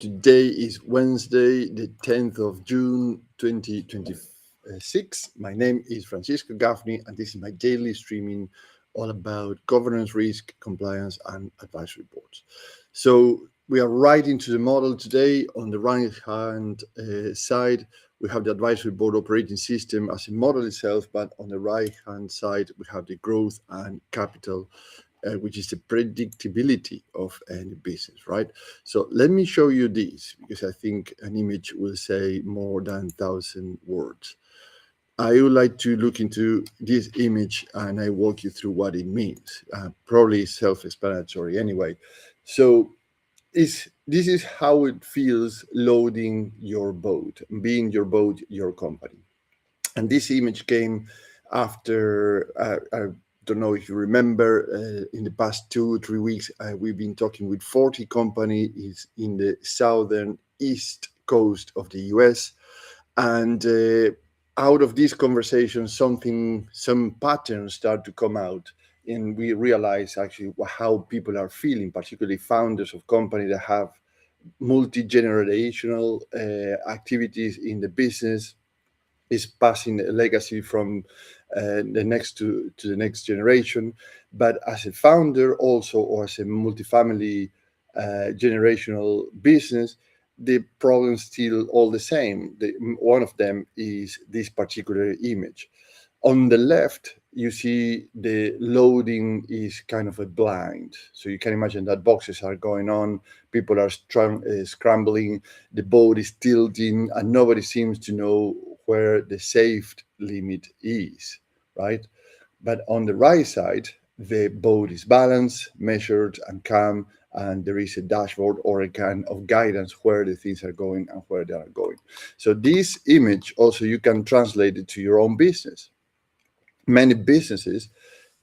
Today is Wednesday, the 10th of June, 2026. My name is Francisco Gaffney, and this is my daily streaming all about governance, risk, compliance, and advisory boards. So we are right into the model today. On the right-hand side, we have the advisory board operating system as a model itself, but on the right-hand side, we have the growth and capital, which is the predictability of any business, right? So let me show you this because I think an image will say more than 1,000 words. I would like to look into this image and I walk you through what it means. Probably self-explanatory anyway. So this is how it feels loading your boat, being your boat, your company. And this image came after I don't know if you remember, in the past 2 or 3 weeks, we've been talking with 40 companies in the southern east coast of the US. And out of these conversations, some patterns start to come out. And we realize actually how people are feeling, particularly founders of companies that have multi-generational activities in the business, is passing a legacy from the next to the next generation. But as a founder, also, or as a multifamily generational business, the problem's still all the same. One of them is this particular image. On the left, you see the loading is kind of a blind. So you can imagine that boxes are going on, people are scrambling, the boat is tilting, and nobody seems to know where the safe limit is, right? But on the right side, the boat is balanced, measured, and calm, and there is a dashboard or a kind of guidance where the things are going and where they are going. So this image also you can translate it to your own business. Many businesses,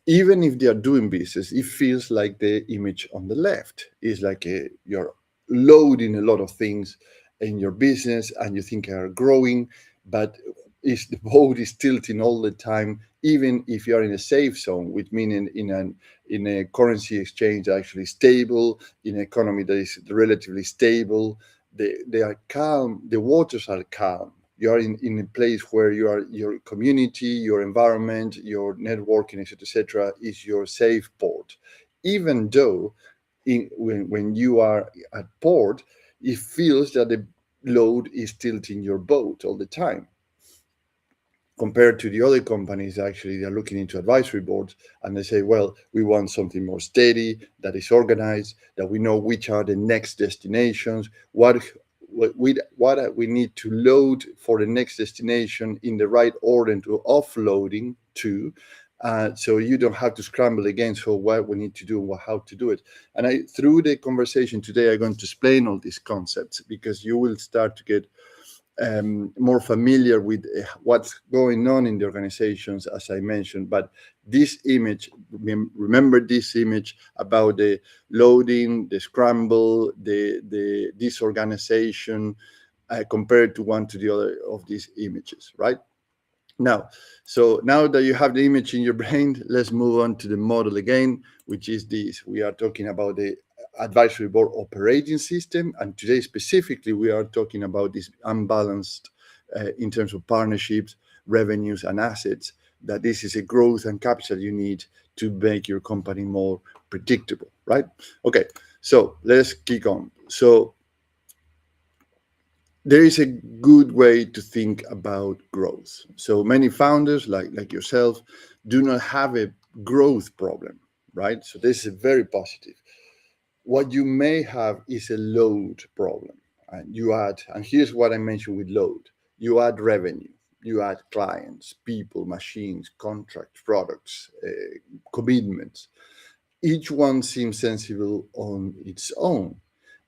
even if they are doing business, it feels like the image on the left is like you're loading a lot of things in your business and you think are growing, but is the boat is tilting all the time, even if you are in a safe zone, which means in a currency exchange actually stable, in an economy that is relatively stable. They are calm, the waters are calm. You are in a place where your community, your environment, your networking, etc., is your safe port. Even though when you are at port, it feels that the load is tilting your boat all the time. Compared to the other companies, actually, they're looking into advisory boards and they say, well, we want something more steady, that is organized, that we know which are the next destinations, what we need to load for the next destination in the right order to offloading to. So you don't have to scramble again. So what we need to do, how to do it. And through the conversation today, I'm going to explain all these concepts because you will start to get more familiar with what's going on in the organizations, as I mentioned. But this image, remember this image about the loading, the scramble, the disorganization, compared to one to the other of these images, right? Now that you have the image in your brain, let's move on to the model again, which is this. We are talking about the advisory board operating system, and today specifically we are talking about this unbalanced in terms of partnerships, revenues, and assets. That this is a growth and capital you need to make your company more predictable, right? Okay, so let's kick on. So there is a good way to think about growth. So many founders, like yourself, do not have a growth problem, right? So this is very positive. What you may have is a load problem. And and here's what I mentioned with load. You add revenue, you add clients, people, machines, contracts, products, commitments. Each one seems sensible on its own,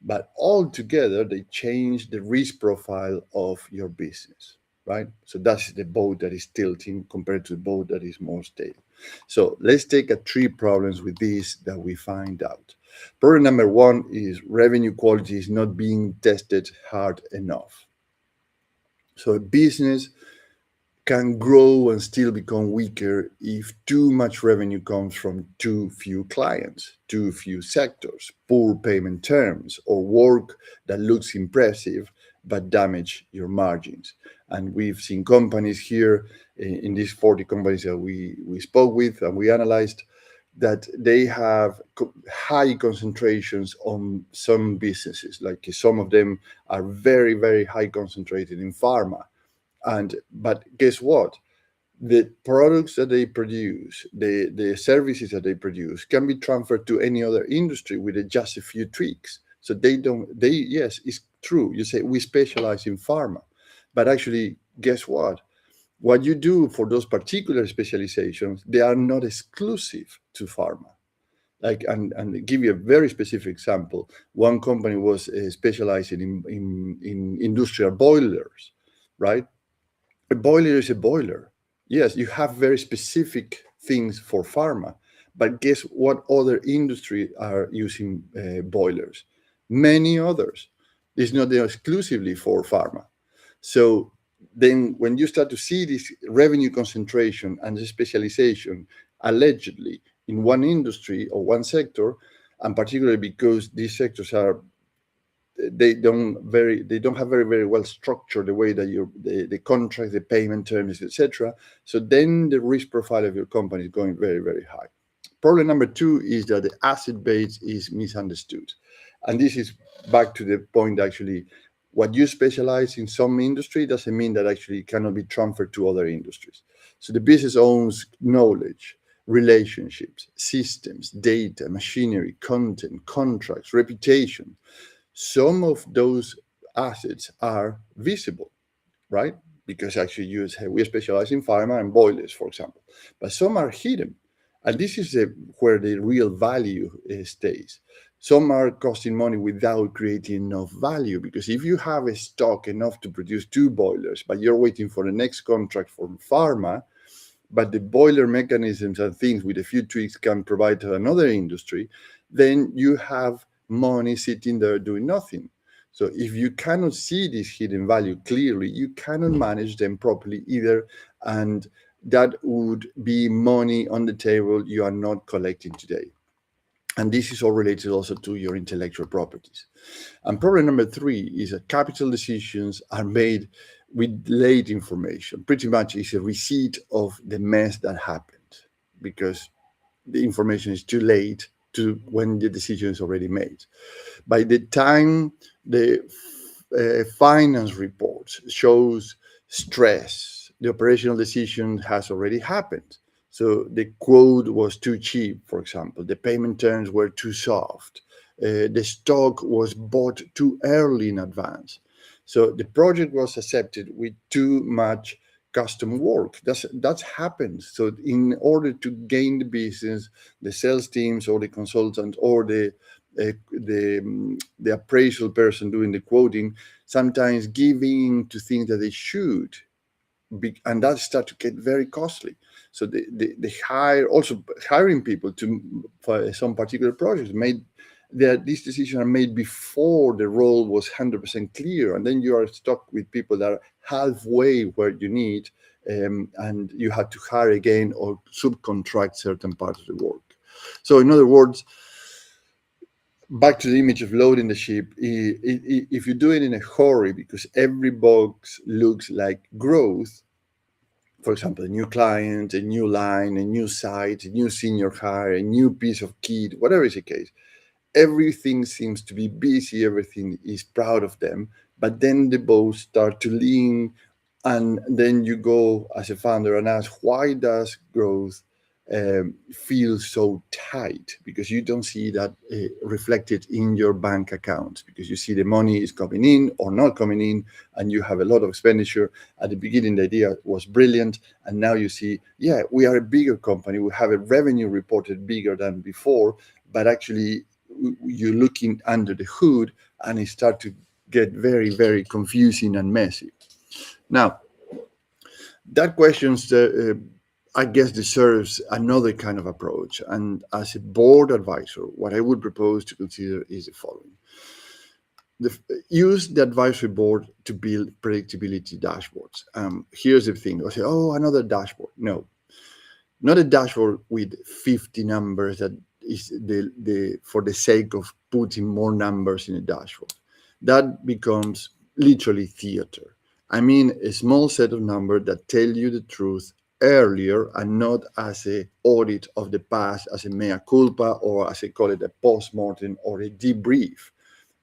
but all together they change the risk profile of your business, right? So that's the boat that is tilting compared to the boat that is more stable. So let's take 3 problems with this that we find out. Problem number 1 is revenue quality is not being tested hard enough. So a business can grow and still become weaker if too much revenue comes from too few clients, too few sectors, poor payment terms, or work that looks impressive but damage your margins. And we've seen companies here in these 40 companies that we spoke with and we analyzed that they have high concentrations on some businesses. Like some of them are very, very high concentrated in pharma. And but guess what? The products that they produce, the services that they produce can be transferred to any other industry with just a few tweaks. So yes, it's true. You say we specialize in pharma, but actually, guess what? What you do for those particular specializations, they are not exclusive to pharma. Like, and give you a very specific example. One company was specializing in industrial boilers, right? A boiler is a boiler. Yes, you have very specific things for pharma, but guess what other industry are using boilers? Many others. It's not exclusively for pharma. So then when you start to see this revenue concentration and the specialization allegedly in one industry or one sector, and particularly because these sectors are they don't have very well structured the way that the contract, the payment terms, etc. So then the risk profile of your company is going very high. Problem number two is that the asset base is misunderstood, and this is back to the point. Actually, what you specialize in some industry doesn't mean that actually it cannot be transferred to other industries. So the business owns knowledge, relationships, systems, data, machinery, content, contracts, reputation. Some of those assets are visible, right? Because actually you say we specialize in pharma and boilers, for example, but some are hidden. And this is where the real value stays. Some are costing money without creating enough value, because if you have a stock enough to produce two boilers, but you're waiting for the next contract from pharma, but the boiler mechanisms and things with a few tweaks can provide to another industry, then you have money sitting there doing nothing. So if you cannot see this hidden value clearly, you cannot manage them properly either. And that would be money on the table you are not collecting today. And this is all related also to your intellectual properties. And problem number three is that capital decisions are made with late information. Pretty much is a receipt of the mess that happened, because the information is too late to when the decision is already made. By the time the finance report shows stress, the operational decision has already happened. So the quote was too cheap, for example. The payment terms were too soft. The stock was bought too early in advance. So the project was accepted with too much custom work. That's happened. So in order to gain the business, the sales teams or the consultant or the appraisal person doing the quoting sometimes giving to things that they should be, and that start to get very costly. So the hire also hiring people to for some particular projects made that these decisions are made before the role was 100% clear, and then you are stuck with people that are halfway where you need, and you have to hire again or subcontract certain parts of the work. So in other words, back to the image of loading the ship, if you do it in a hurry because every box looks like growth, for example, a new client, a new line, a new site, a new senior hire, a new piece of kit, whatever is the case, everything seems to be busy, everything is proud of them, but then the boats start to lean, and then you go as a founder and ask, why does growth feel so tight? Because you don't see that reflected in your bank account, because you see the money is coming in or not coming in, and you have a lot of expenditure. At the beginning, the idea was brilliant, and now you see, yeah, we are a bigger company, we have a revenue reported bigger than before, but actually you're looking under the hood and it starts to get very confusing and messy. Now, that question, I guess, deserves another kind of approach. And as a board advisor, what I would propose to consider is the following. Use the advisory board to build predictability dashboards. Here's the thing. I say, oh, another dashboard. No, not a dashboard with 50 numbers that is the for the sake of putting more numbers in a dashboard. That becomes literally theater. I mean, a small set of numbers that tell you the truth earlier and not as a audit of the past, as a mea culpa, or as I call it, a post-mortem or a debrief.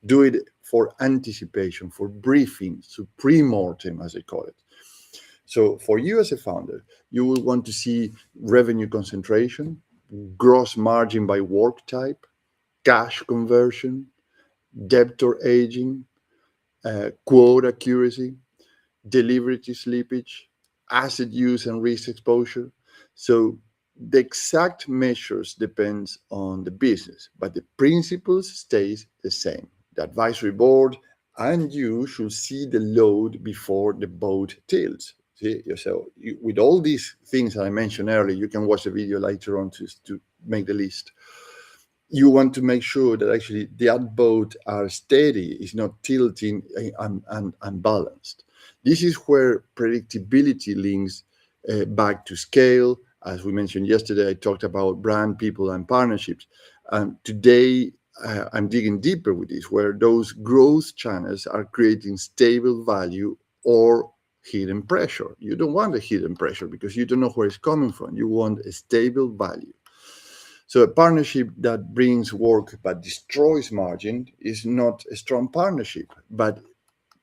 Do it for anticipation, for briefing, so pre-mortem, as I call it. So for you as a founder, you will want to see revenue concentration, gross margin by work type, cash conversion, debtor aging, quote accuracy, delivery to slippage, asset use and risk exposure. So the exact measures depends on the business, but the principles stays the same. The advisory board and you should see the load before the boat tilts. See, so with all these things that I mentioned earlier, you can watch the video later on to make the list. You want to make sure that actually the boat are steady, is not tilting and unbalanced. This is where predictability links back to scale. As we mentioned yesterday, I talked about brand, people, and partnerships. Today, I'm digging deeper with this, where those growth channels are creating stable value or hidden pressure. You don't want a hidden pressure because you don't know where it's coming from. You want a stable value. So a partnership that brings work but destroys margin is not a strong partnership, but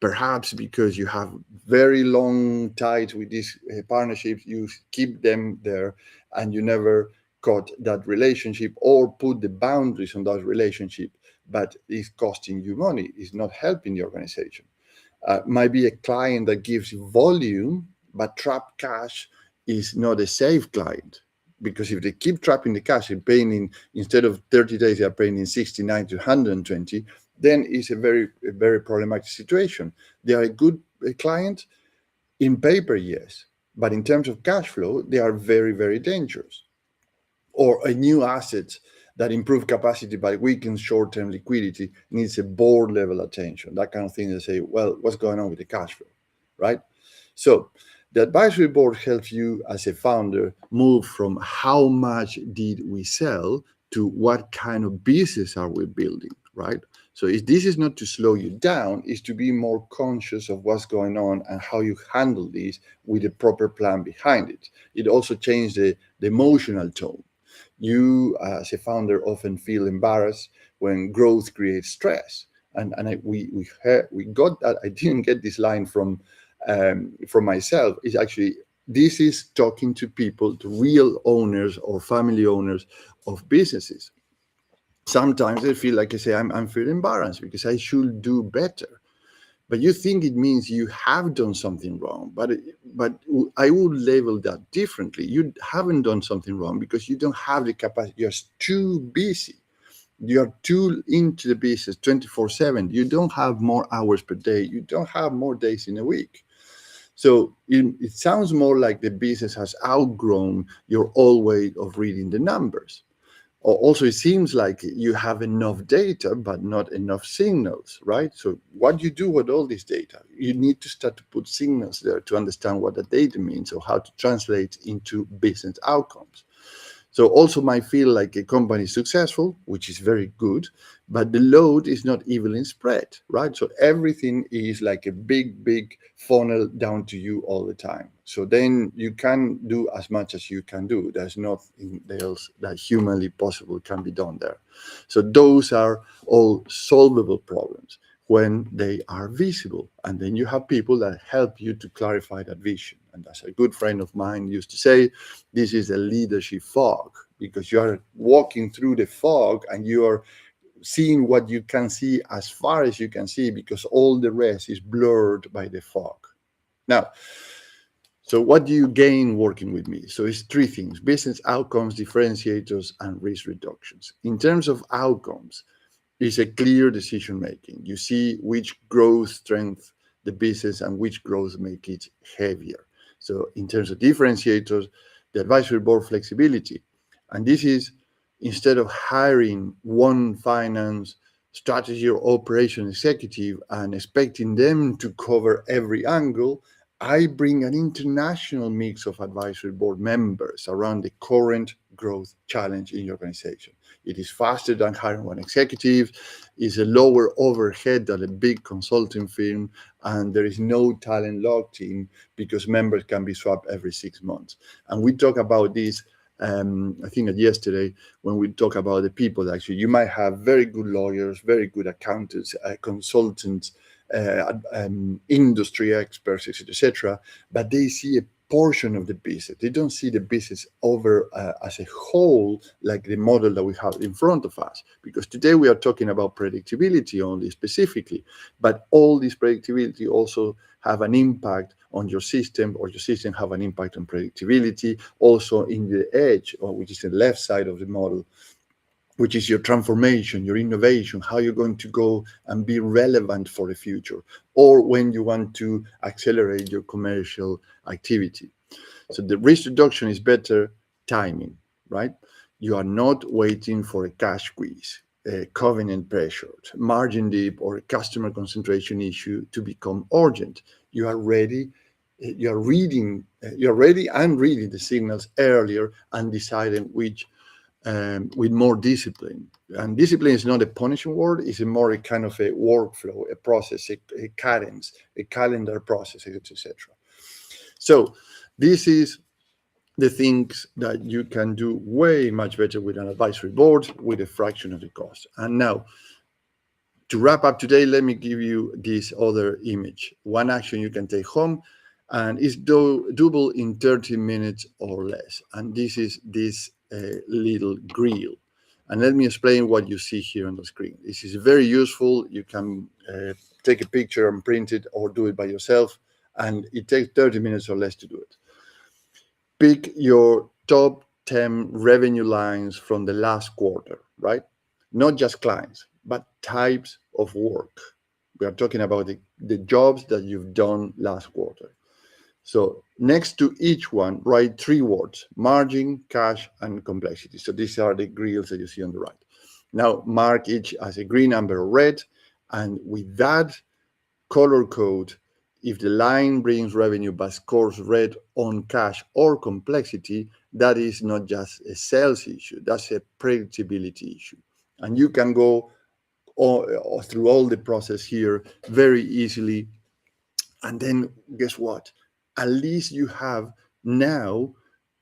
perhaps because you have very long ties with these partnerships, you keep them there and you never cut that relationship or put the boundaries on that relationship, but it's costing you money, it's not helping the organization. Might be a client that gives you volume, but trapped cash is not a safe client. Because if they keep trapping the cash and paying in, instead of 30 days, they are paying in 69 to 120, then it's a very problematic situation. They are a good client in paper, yes, but in terms of cash flow, they are very dangerous. Or a new asset that improve capacity but weakens short-term liquidity needs a board level attention. That kind of thing. They say, well, what's going on with the cash flow, right? So the advisory board helps you as a founder move from how much did we sell to what kind of business are we building, right? So if this is not to slow you down, it's to be more conscious of what's going on and how you handle this with a proper plan behind it. It also changes the emotional tone. You, as a founder, often feel embarrassed when growth creates stress. We got that. I didn't get this line from myself. It's actually, this is talking to people, to real owners or family owners of businesses. Sometimes they feel like I say, I'm feeling embarrassed because I should do better. But you think it means you have done something wrong. But I would label that differently. You haven't done something wrong because you don't have the capacity. You're too busy. You're too into the business 24/7. You don't have more hours per day. You don't have more days in a week. So it sounds more like the business has outgrown your old way of reading the numbers. Also, it seems like you have enough data, but not enough signals, right? So what do you do with all this data? You need to start to put signals there to understand what the data means or how to translate into business outcomes. So also might feel like a company is successful, which is very good, but the load is not evenly spread, right? So everything is like a big funnel down to you all the time. So then you can do as much as you can do. There's nothing else that humanly possible can be done there. So those are all solvable problems when they are visible. And then you have people that help you to clarify that vision. And as a good friend of mine used to say, this is a leadership fog, because you are walking through the fog and you are seeing what you can see as far as you can see, because all the rest is blurred by the fog. Now, so what do you gain working with me? So it's three things: business outcomes, differentiators, and risk reductions. In terms of outcomes, it's a clear decision making. You see which growth strength the business and which growth make it heavier. So in terms of differentiators, the advisory board flexibility. And this is, instead of hiring one finance, strategy or operation executive and expecting them to cover every angle, I bring an international mix of advisory board members around the current growth challenge in your organization. It is faster than hiring one executive, is a lower overhead than a big consulting firm, and there is no talent locked in because members can be swapped every 6 months. And we talk about this, I think yesterday, when we talk about the people. Actually, you might have very good lawyers, very good accountants, consultants, industry experts, etc., but they see a portion of the business. They don't see the business over as a whole, like the model that we have in front of us. Because today we are talking about predictability only specifically, but all this predictability also have an impact on your system, or your system have an impact on predictability also in the edge, or which is the left side of the model, which is your transformation, your innovation, how you're going to go and be relevant for the future, or when you want to accelerate your commercial activity. So the risk reduction is better timing, right? You are not waiting for a cash squeeze, a covenant pressure, margin dip, or a customer concentration issue to become urgent. You are ready. You're ready and reading the signals earlier and deciding which with more discipline. And discipline is not a punishing word, it's more a kind of a workflow, a process, a cadence, a calendar process, etc. So this is the things that you can do way much better with an advisory board with a fraction of the cost. And now, to wrap up today, let me give you this other image. One action you can take home, and it's doable in 30 minutes or less. And this is this little grill. And let me explain what you see here on the screen. This is very useful. You can take a picture and print it, or do it by yourself. And it takes 30 minutes or less to do it. Pick your top 10 revenue lines from the last quarter, right? Not just clients, but types of work. We are talking about the jobs that you've done last quarter. So next to each one, write 3 words: margin, cash, and complexity. So these are the grills that you see on the right. Now mark each as a green, amber, or red. And with that color code, if the line brings revenue but scores red on cash or complexity, that is not just a sales issue, that's a predictability issue. And you can go through all the process here very easily. And then guess what? At least you have now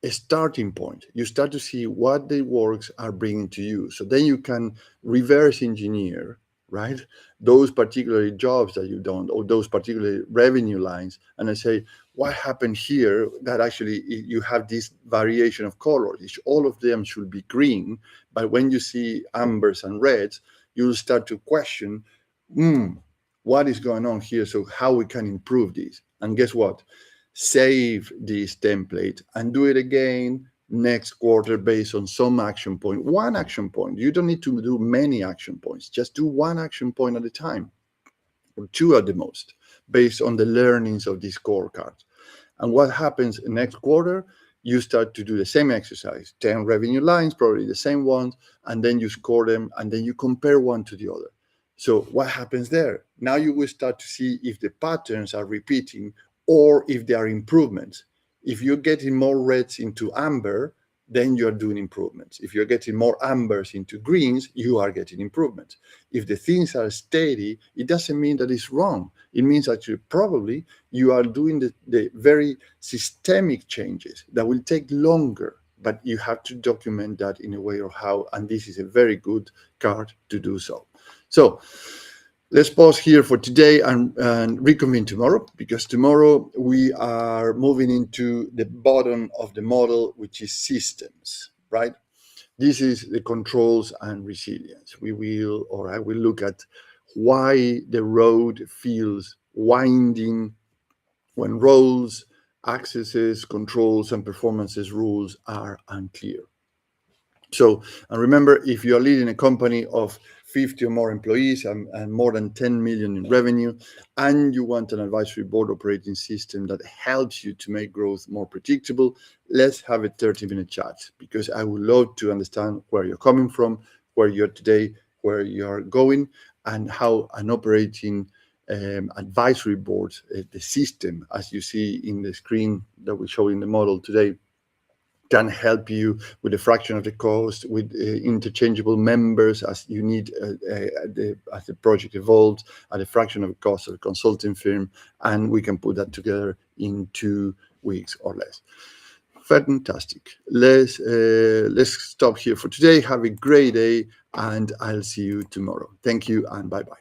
a starting point. You start to see what the works are bringing to you. So then you can reverse engineer, right, those particular jobs that you've done, or those particular revenue lines, and I say, what happened here that actually you have this variation of colors? All of them should be green, but when you see ambers and reds, you'll start to question, what is going on here? So how we can improve this? And guess what? Save this template and do it again next quarter based on some action point, one action point. You don't need to do many action points. Just do one action point at a time, or 2 at the most, based on the learnings of this scorecard. And what happens next quarter? You start to do the same exercise, 10 revenue lines, probably the same ones, and then you score them, and then you compare one to the other. So what happens there? Now you will start to see if the patterns are repeating or if there are improvements. If you're getting more reds into amber, then you're doing improvements. If you're getting more ambers into greens, you are getting improvements. If the things are steady, it doesn't mean that it's wrong. It means actually probably you are doing the very systemic changes that will take longer, but you have to document that in a way of how, and this is a very good card to do so. So let's pause here for today and reconvene tomorrow, because tomorrow we are moving into the bottom of the model, which is systems, right? This is the controls and resilience. I will look at why the road feels winding when roles, accesses, controls, and performances rules are unclear. So, and remember, if you are leading a company of 50 or more employees and more than 10 million in revenue, and you want an advisory board operating system that helps you to make growth more predictable, let's have a 30-minute chat, because I would love to understand where you're coming from, where you're today, where you're going, and how an operating advisory board, the system, as you see in the screen that we show in the model today, can help you with a fraction of the cost, with interchangeable members as you need as the project evolves, at a fraction of the cost of a consulting firm, and we can put that together in 2 weeks or less. Fantastic. Let's stop here for today. Have a great day, and I'll see you tomorrow. Thank you, and bye-bye.